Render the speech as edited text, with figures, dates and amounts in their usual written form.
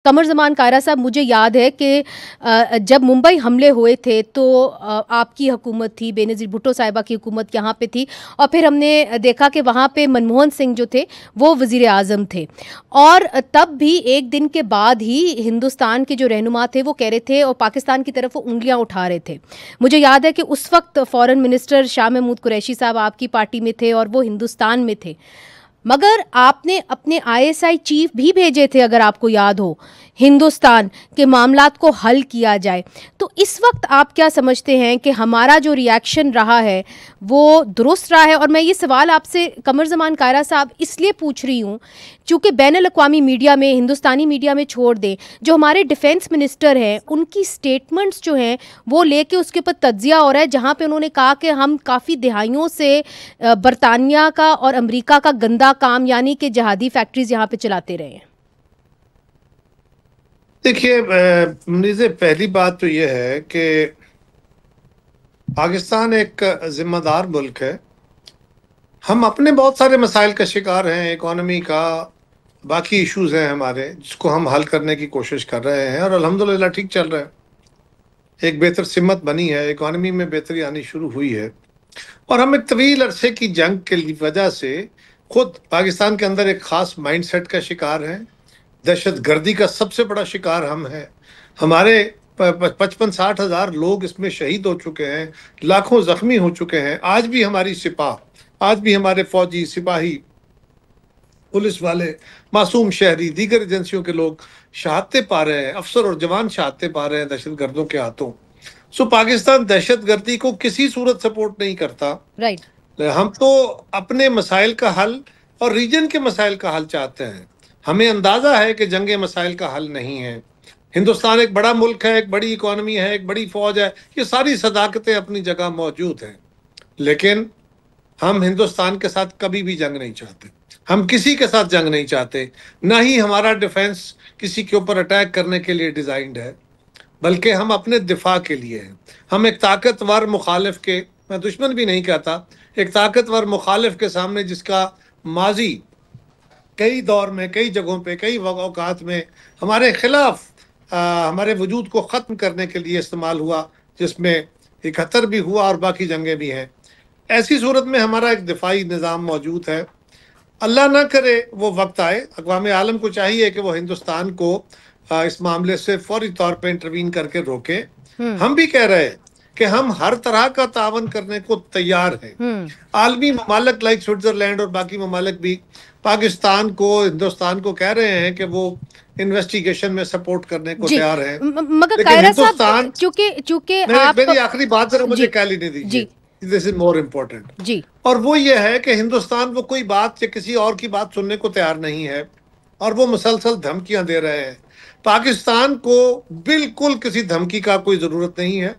قمر زمان کائرہ صاحب، مجھے یاد ہے کہ جب ممبئی حملے ہوئے تھے تو آپ کی حکومت تھی، بے نظیر بھٹو صاحبہ کی حکومت یہاں پہ تھی، اور پھر ہم نے دیکھا کہ وہاں پہ منموہن سنگھ جو تھے وہ وزیر اعظم تھے، اور تب بھی ایک دن کے بعد ہی ہندوستان کے جو رہنما تھے وہ کہہ رہے تھے اور پاکستان کی طرف وہ انگلیاں اٹھا رہے تھے. مجھے یاد ہے کہ اس وقت فورن منسٹر شاہ محمود قریشی صاحب آپ کی پارٹی میں تھے اور وہ ہندوستان میں تھے، مگر آپ نے اپنے ISI چیف بھی بھیجے تھے، اگر آپ کو یاد ہو، ہندوستان کے معاملات کو حل کیا جائے. تو اس وقت آپ کیا سمجھتے ہیں کہ ہمارا جو ری ایکشن رہا ہے وہ درست رہا ہے؟ اور میں یہ سوال آپ سے قمر زمان کائرہ صاحب اس لیے پوچھ رہی ہوں چونکہ بین الاقوامی میڈیا میں، ہندوستانی میڈیا میں چھوڑ دیں، جو ہمارے ڈیفنس منسٹر ہیں ان کی سٹیٹمنٹس جو ہیں وہ لے کے اس کے اوپر تجزیہ ہو رہا ہے، جہاں پہ انہوں نے کہا کہ ہم کافی دہائیوں سے برطانیہ کا اور امریکہ کا گندا کام یعنی کہ جہادی فیکٹریز یہاں پہ چلاتے رہے ہیں. دیکھیے منیزے، پہلی بات تو یہ ہے کہ پاکستان ایک ذمہ دار ملک ہے. ہم اپنے بہت سارے مسائل کا شکار ہیں، اکانومی کا، باقی ایشوز ہیں ہمارے، جس کو ہم حل کرنے کی کوشش کر رہے ہیں، اور الحمدللہ ٹھیک چل رہا ہے. ایک بہتر سمت بنی ہے، اکانومی میں بہتری آنی شروع ہوئی ہے، اور ہم ایک طویل عرصے کی جنگ کی وجہ سے خود پاکستان کے اندر ایک خاص مائنڈ سیٹ کا شکار ہیں. دہشت گردی کا سب سے بڑا شکار ہم ہیں. ہمارے 55-60 ہزار لوگ اس میں شہید ہو چکے ہیں، لاکھوں زخمی ہو چکے ہیں. آج بھی ہماری سپاہ، آج بھی ہمارے فوجی، سپاہی، پولیس والے، معصوم شہری، دیگر ایجنسیوں کے لوگ شہادتیں پا رہے ہیں، افسر اور جوان شہادتیں پا رہے ہیں دہشت گردوں کے ہاتھوں. پاکستان دہشت گردی کو کسی صورت سپورٹ نہیں کرتا. رائٹ. ہم تو اپنے مسائل کا حل اور ریجن کے مسائل کا حل چاہتے ہیں. ہمیں اندازہ ہے کہ جنگ مسائل کا حل نہیں ہے. ہندوستان ایک بڑا ملک ہے، ایک بڑی اکانومی ہے، ایک بڑی فوج ہے، یہ ساری صداقتیں اپنی جگہ موجود ہیں، لیکن ہم ہندوستان کے ساتھ کبھی بھی جنگ نہیں چاہتے. ہم کسی کے ساتھ جنگ نہیں چاہتے، نہ ہی ہمارا ڈیفنس کسی کے اوپر اٹیک کرنے کے لیے ڈیزائنڈ ہے، بلکہ ہم اپنے دفاع کے لیے ہیں. ہم ایک طاقتور مخالف کے، میں دشمن بھی نہیں کہتا، ایک طاقتور مخالف کے سامنے جس کا ماضی کئی دور میں، کئی جگہوں پہ، کئی اوقات میں ہمارے خلاف ہمارے وجود کو ختم کرنے کے لیے استعمال ہوا، جس میں 71 بھی ہوا اور باقی جنگیں بھی ہیں. ایسی صورت میں ہمارا ایک دفاعی نظام موجود ہے. اللہ نہ کرے وہ وقت آئے، اقوام عالم کو چاہیے کہ وہ ہندوستان کو اس معاملے سے فوری طور پہ انٹروین کر کے روکے. ہم بھی کہہ رہے ہیں کہ ہم ہر طرح کا تعاون کرنے کو تیار ہیں. عالمی ممالک لائک سوئٹزرلینڈ اور باقی ممالک بھی پاکستان کو، ہندوستان کو کہہ رہے ہیں کہ وہ انویسٹیگیشن میں سپورٹ کرنے کو تیار ہیں. مگر قائرہ صاحب چونکہ آپ، میری آخری بات ذرا مجھے کہہ لینے دیجیے، دس از مور امپورٹنٹ. جی. اور وہ یہ ہے کہ ہندوستان وہ کوئی بات یا کسی اور کی بات سننے کو تیار نہیں ہے، اور وہ مسلسل دھمکیاں دے رہے ہیں. پاکستان کو بالکل کسی دھمکی کا کوئی ضرورت نہیں ہے.